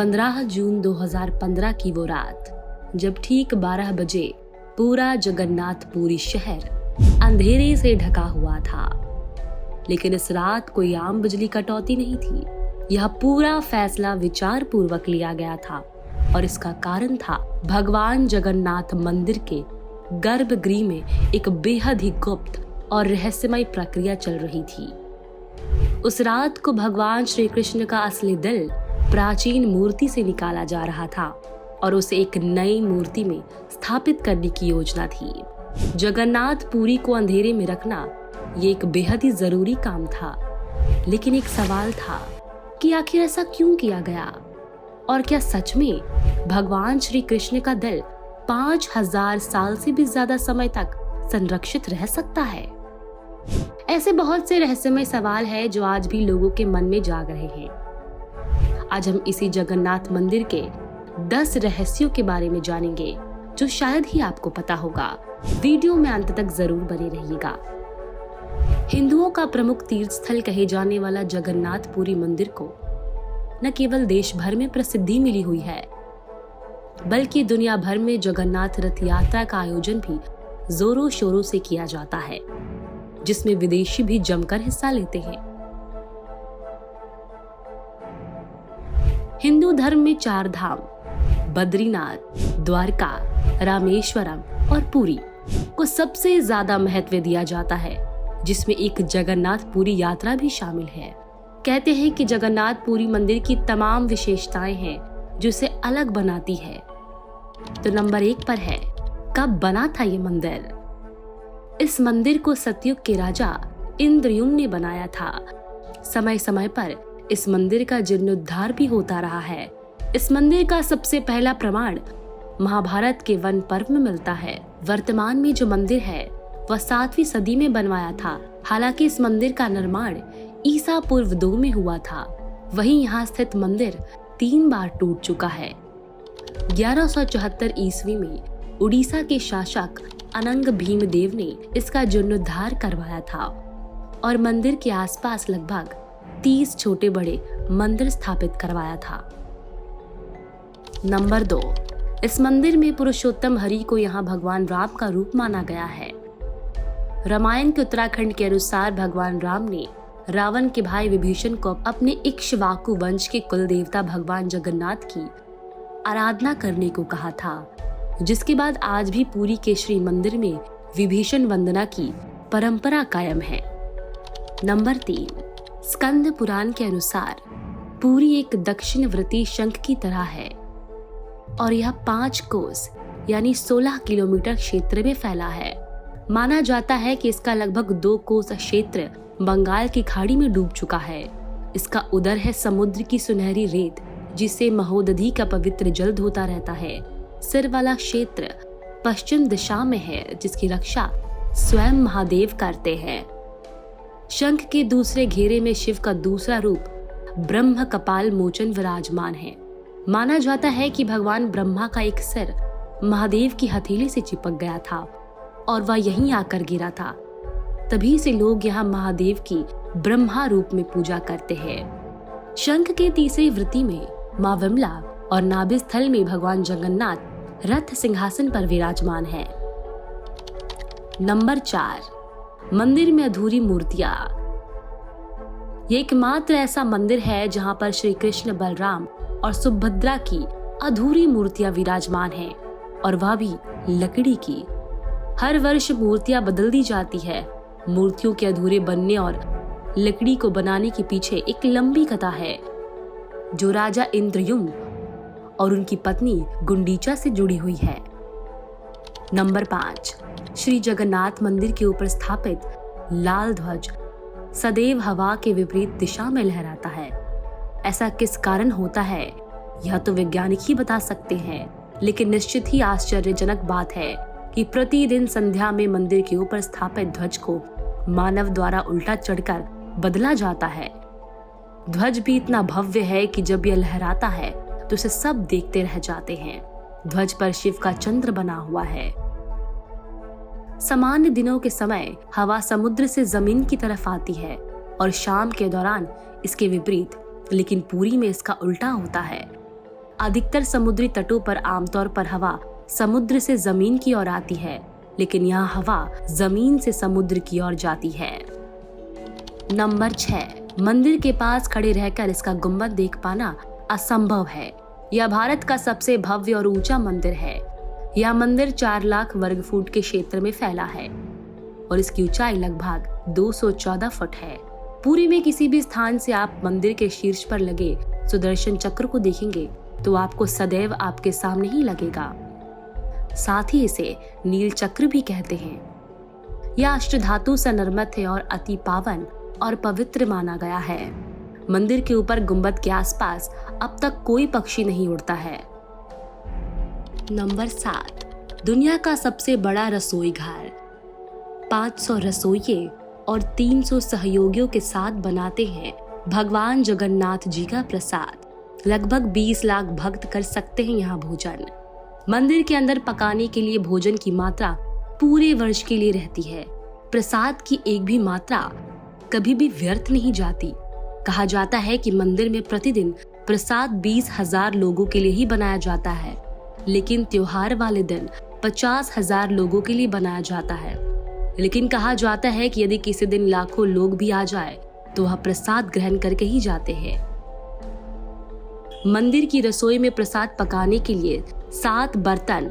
15 जून 2015 की वो रात, जब ठीक 12 बजे पूरा जगन्नाथपुरी शहर अंधेरे से ढका हुआ था। लेकिन इस रात कोई आम बिजली कटौती नहीं थी। यह पूरा फैसला विचार पूर्वक लिया गया था और इसका कारण था भगवान जगन्नाथ मंदिर के गर्भगृह में एक बेहद ही गुप्त और रहस्यमय प्रक्रिया चल रही थी। उस रात को भगवान श्री कृष्ण का असली दिल प्राचीन मूर्ति से निकाला जा रहा था और उसे एक नई मूर्ति में स्थापित करने की योजना थी। जगन्नाथपुरी को अंधेरे में रखना ये एक बेहद ही जरूरी काम था, लेकिन एक सवाल था कि आखिर ऐसा क्यों किया गया और क्या सच में भगवान श्री कृष्ण का दिल 5000 साल से भी ज्यादा समय तक संरक्षित रह सकता है। ऐसे बहुत से रहस्यमय सवाल है जो आज भी लोगों के मन में जाग रहे हैं। आज हम इसी जगन्नाथ मंदिर के 10 रहस्यों के बारे में जानेंगे जो शायद ही आपको पता होगा। वीडियो में अंत तक जरूर बने रहिएगा। हिंदुओं का प्रमुख तीर्थ स्थल कहे जाने वाला जगन्नाथपुरी मंदिर को न केवल देश भर में प्रसिद्धि मिली हुई है, बल्कि दुनिया भर में जगन्नाथ रथ यात्रा का आयोजन भी जोरों शोरों से किया जाता है, जिसमें विदेशी भी जमकर हिस्सा लेते हैं। हिंदू धर्म में 4 धाम बद्रीनाथ, द्वारका, रामेश्वरम और पुरी को सबसे ज्यादा महत्व दिया जाता है, जिसमें एक जगन्नाथपुरी यात्रा भी शामिल है। कहते हैं कि जगन्नाथपुरी मंदिर की तमाम विशेषताएं हैं जो इसे अलग बनाती है। तो नंबर 1 पर है, कब बना था ये मंदिर? इस मंदिर को सतयुग के राजा इंद्रयुम्न ने बनाया था। समय समय पर इस मंदिर का जीर्णोद्धार भी होता रहा है। इस मंदिर का सबसे पहला प्रमाण महाभारत के वन पर्व में मिलता है। वर्तमान में जो मंदिर है वह 7वीं सदी में बनवाया था। हालांकि इस मंदिर का निर्माण ईसा पूर्व 2 में हुआ था। वहीं यहाँ स्थित मंदिर 3 बार टूट चुका है। 1174 ईस्वी में उड़ीसा के शासक अनंग भीमदेव ने इसका जीर्णोद्धार करवाया था और मंदिर के आसपास लगभग 30 छोटे बड़े मंदिर स्थापित करवाया था। नंबर 2, इस मंदिर में पुरुषोत्तम हरि को यहाँ भगवान राम का रूप माना गया है। रामायण के उत्तराखंड के अनुसार भगवान राम ने रावण के भाई विभीषण को अपने इक्ष्वाकु वंश के कुल देवता भगवान जगन्नाथ की आराधना करने को कहा था, जिसके बाद आज भी पुरी के श्री मंदिर में विभीषण वंदना की परंपरा कायम है। नंबर 3, स्कंद पुराण के अनुसार पुरी एक दक्षिणवर्ती शंख की तरह है और यह 5 कोस यानी 16 किलोमीटर क्षेत्र में फैला है। माना जाता है कि इसका लगभग 2 कोस क्षेत्र बंगाल की खाड़ी में डूब चुका है। इसका उदर है समुद्र की सुनहरी रेत, जिससे महोदधि का पवित्र जल धोता रहता है। सिर वाला क्षेत्र पश्चिम दिशा में है, जिसकी रक्षा स्वयं महादेव करते हैं। शंख के दूसरे घेरे में शिव का दूसरा रूप ब्रह्म कपाल मोचन विराजमान है। माना जाता है कि भगवान ब्रह्मा का एक सिर महादेव की हथेली से चिपक गया था और वह यहीं आकर गिरा था। तभी से लोग यहाँ महादेव की ब्रह्मा रूप में पूजा करते हैं। शंख के तीसरी वृत्ति में माँ विमला और नाभि स्थल में भगवान जगन्नाथ रथ सिंहासन पर विराजमान है। नंबर 4, मंदिर में अधूरी मूर्तियां। ये एकमात्र ऐसा मंदिर है जहां पर श्री कृष्ण, बलराम और सुभद्रा की अधूरी मूर्तियां विराजमान हैं और वह भी लकड़ी की। हर वर्ष मूर्तियां बदल दी जाती है। मूर्तियों के अधूरे बनने और लकड़ी को बनाने के पीछे एक लंबी कथा है जो राजा इंद्रयुम्न और उनकी पत्नी गुंडीचा से जुड़ी हुई है। नंबर 5, श्री जगन्नाथ मंदिर के ऊपर स्थापित लाल ध्वज सदैव हवा के विपरीत दिशा में लहराता है। ऐसा किस कारण होता है यह तो वैज्ञानिक ही बता सकते हैं, लेकिन निश्चित ही आश्चर्यजनक बात है कि प्रतिदिन संध्या में मंदिर के ऊपर स्थापित ध्वज को मानव द्वारा उल्टा चढ़कर बदला जाता है। ध्वज भी इतना भव्य है कि जब यह लहराता है तो उसे सब देखते रह जाते हैं। ध्वज पर शिव का चंद्र बना हुआ है। सामान्य दिनों के समय हवा समुद्र से जमीन की तरफ आती है और शाम के दौरान इसके विपरीत, लेकिन पुरी में इसका उल्टा होता है। अधिकतर समुद्री तटों पर आमतौर पर हवा समुद्र से जमीन की ओर आती है, लेकिन यहाँ हवा जमीन से समुद्र की ओर जाती है। नंबर 6, मंदिर के पास खड़े रहकर इसका गुंबद देख पाना असंभव है। यह भारत का सबसे भव्य और ऊंचा मंदिर है। यह मंदिर 4 लाख वर्ग फुट के क्षेत्र में फैला है और इसकी ऊंचाई लगभग 214 फुट है। पुरी में किसी भी स्थान से आप मंदिर के शीर्ष पर लगे सुदर्शन चक्र को देखेंगे तो आपको सदैव आपके सामने ही लगेगा। साथ ही इसे नील चक्र भी कहते हैं। यह अष्टधातु से निर्मित है और अति पावन और पवित्र माना गया है। मंदिर के ऊपर गुंबद के आसपास अब तक कोई पक्षी नहीं उड़ता है। नंबर 7, दुनिया का सबसे बड़ा रसोई घर। 500 रसोइये और 300 सहयोगियों के साथ बनाते हैं भगवान जगन्नाथ जी का प्रसाद। लगभग 20 लाख भक्त कर सकते हैं यहाँ भोजन। मंदिर के अंदर पकाने के लिए भोजन की मात्रा पूरे वर्ष के लिए रहती है। प्रसाद की एक भी मात्रा कभी भी व्यर्थ नहीं जाती। कहा जाता है कि मंदिर में प्रतिदिन प्रसाद 20,000 लोगों के लिए ही बनाया जाता है, लेकिन त्योहार वाले दिन 50,000 लोगों के लिए बनाया जाता है। लेकिन कहा जाता है कि यदि किसी दिन लाखों लोग भी आ जाए तो वह प्रसाद ग्रहण करके ही जाते हैं। मंदिर की रसोई में प्रसाद पकाने के लिए 7 बर्तन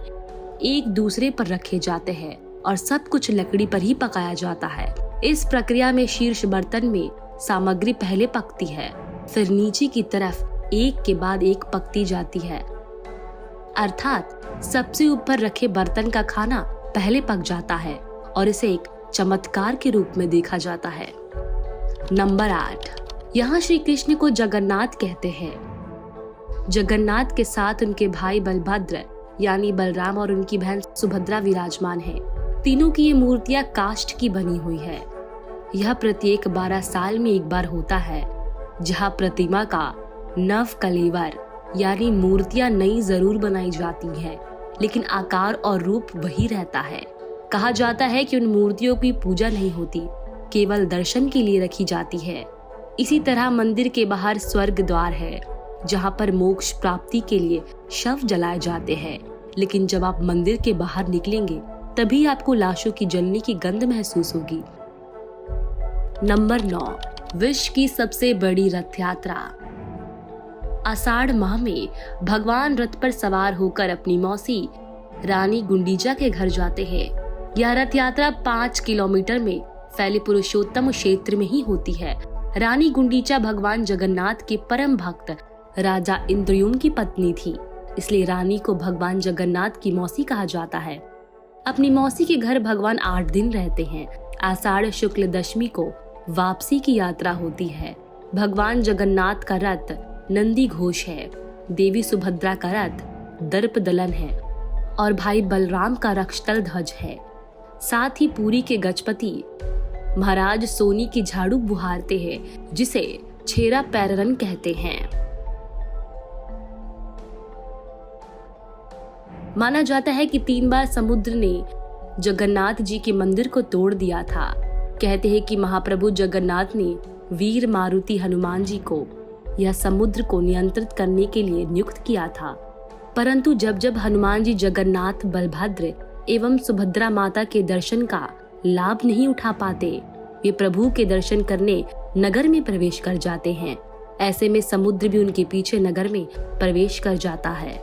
एक दूसरे पर रखे जाते हैं और सब कुछ लकड़ी पर ही पकाया जाता है। इस प्रक्रिया में शीर्ष बर्तन में सामग्री पहले पकती है, फिर नीचे की तरफ एक के बाद एक पकती जाती है। अर्थात सबसे ऊपर रखे बर्तन का खाना पहले पक जाता है और इसे एक चमत्कार के रूप में देखा जाता है। नंबर 8, यहाँ श्री कृष्ण को जगन्नाथ कहते हैं। जगन्नाथ के साथ उनके भाई बलभद्र यानी बलराम और उनकी बहन सुभद्रा विराजमान है। तीनों की ये मूर्तियां काष्ठ की बनी हुई है। यह प्रत्येक 12 साल में एक बार होता है, जहाँ प्रतिमा का नव कलेवर यानी मूर्तियां नई जरूर बनाई जाती हैं, लेकिन आकार और रूप वही रहता है। कहा जाता है कि उन मूर्तियों की पूजा नहीं होती, केवल दर्शन के लिए रखी जाती है। इसी तरह मंदिर के बाहर स्वर्ग द्वार है, जहाँ पर मोक्ष प्राप्ति के लिए शव जलाए जाते हैं, लेकिन जब आप मंदिर के बाहर निकलेंगे तभी आपको लाशों की जलने की गंध महसूस होगी। नंबर 9, विश्व की सबसे बड़ी रथ यात्रा। आषाढ़ माह में भगवान रथ पर सवार होकर अपनी मौसी रानी गुंडीचा के घर जाते हैं। यह रथ यात्रा 5 किलोमीटर में फैले पुरुषोत्तम क्षेत्र में ही होती है। रानी गुंडीचा भगवान जगन्नाथ के परम भक्त राजा इंद्रयुम्न की पत्नी थी, इसलिए रानी को भगवान जगन्नाथ की मौसी कहा जाता है। अपनी मौसी के घर भगवान 8 दिन रहते हैं। आषाढ़ शुक्ल दशमी को वापसी की यात्रा होती है। भगवान जगन्नाथ का रथ नंदी घोष है, देवी सुभद्रा का रथ दर्प दलन है और भाई बलराम का रक्षतल ध्वज है। साथ ही पुरी के गजपति महाराज सोनी की झाड़ू बुहारते हैं, जिसे छेरा पैररन कहते हैं। माना जाता है कि 3 बार समुद्र ने जगन्नाथ जी के मंदिर को तोड़ दिया था। कहते हैं कि महाप्रभु जगन्नाथ ने वीर मारुति हनुमान जी को यह समुद्र को नियंत्रित करने के लिए नियुक्त किया था, परंतु जब जब हनुमान जी जगन्नाथ, बलभद्र एवं सुभद्रा माता के दर्शन का लाभ नहीं उठा पाते, वे प्रभु के दर्शन करने नगर में प्रवेश कर जाते हैं। ऐसे में समुद्र भी उनके पीछे नगर में प्रवेश कर जाता है।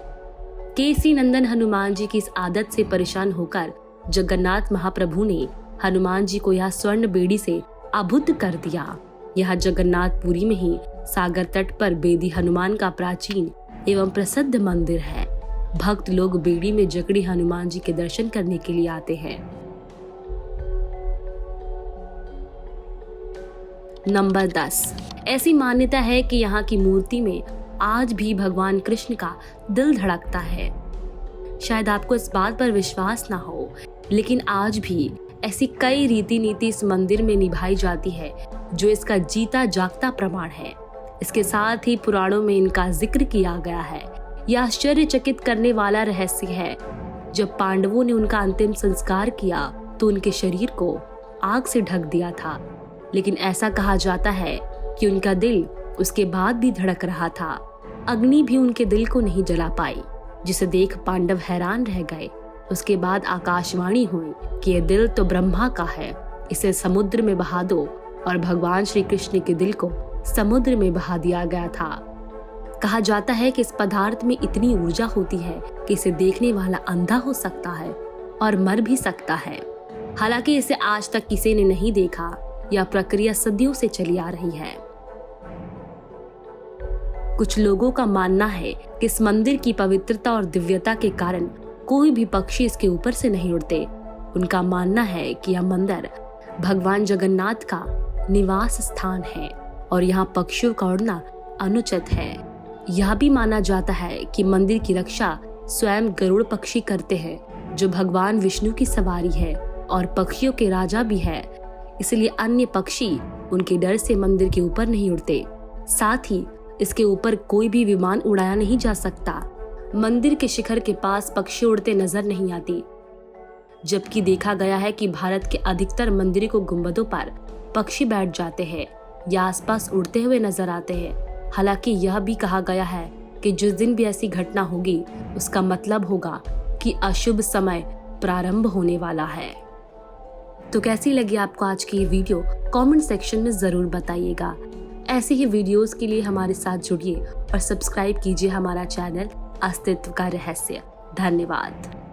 केसी नंदन हनुमान जी की इस आदत से परेशान होकर जगन्नाथ महाप्रभु ने हनुमान जी को यह स्वर्ण बेड़ी से आबुद्ध कर दिया। यह जगन्नाथपुरी में ही सागर तट पर बेदी हनुमान का प्राचीन एवं प्रसिद्ध मंदिर है। भक्त लोग बेड़ी में जकड़ी हनुमान जी के दर्शन करने के लिए आते हैं। नंबर 10, ऐसी मान्यता है कि यहाँ की मूर्ति में आज भी भगवान कृष्ण का दिल धड़कता है। शायद आपको इस बात पर विश्वास ना हो, लेकिन आज भी ऐसी कई रीति नीति इस मंदिर में निभाई जाती है जो इसका जीता जागता प्रमाण है। इसके साथ ही पुराणों में इनका जिक्र किया गया है। यह आश्चर्यचकित करने वाला रहस्य है। जब पांडवों ने उनका अंतिम संस्कार किया तो उनके शरीर को आग से ढक दिया था, लेकिन ऐसा कहा जाता है कि उनका दिल उसके बाद भी धड़क रहा था। अग्नि भी उनके दिल को नहीं जला पाई, जिसे देख पांडव हैरान रह गए। उसके बाद आकाशवाणी हुई कि यह दिल तो ब्रह्मा का है, इसे समुद्र में बहा दो, और भगवान श्री कृष्ण के दिल को समुद्र में बहा दिया गया था। कहा जाता है कि इस पदार्थ में इतनी ऊर्जा होती है कि इसे देखने वाला अंधा हो सकता है और मर भी सकता है। हालांकि इसे आज तक किसी ने नहीं देखा। यह प्रक्रिया सदियों से चली आ रही है। कुछ लोगों का मानना है कि इस मंदिर की पवित्रता और दिव्यता के कारण कोई भी पक्षी इसके ऊपर से नहीं उड़ते। उनका मानना है कि यह मंदिर भगवान जगन्नाथ का निवास स्थान है और यहाँ पक्षियों का उड़ना अनुचित है। यह भी माना जाता है कि मंदिर की रक्षा स्वयं गरुड़ पक्षी करते हैं, जो भगवान विष्णु की सवारी है और पक्षियों के राजा भी है। इसलिए अन्य पक्षी उनके डर से मंदिर के ऊपर नहीं उड़ते। साथ ही इसके ऊपर कोई भी विमान उड़ाया नहीं जा सकता। मंदिर के शिखर के पास पक्षी उड़ते नजर नहीं आती, जबकि देखा गया है कि भारत के अधिकतर मंदिरों को गुंबदों पर पक्षी बैठ जाते हैं या आसपास उड़ते हुए नजर आते हैं। हालांकि यह भी कहा गया है कि जिस दिन भी ऐसी घटना होगी, उसका मतलब होगा कि अशुभ समय प्रारंभ होने वाला है। तो कैसी लगी आपको आज की ये वीडियो? कमेंट सेक्शन में जरूर बताइएगा। ऐसे ही वीडियोस के लिए हमारे साथ जुड़िए और सब्सक्राइब कीजिए हमारा चैनल अस्तित्व का रहस्य। धन्यवाद।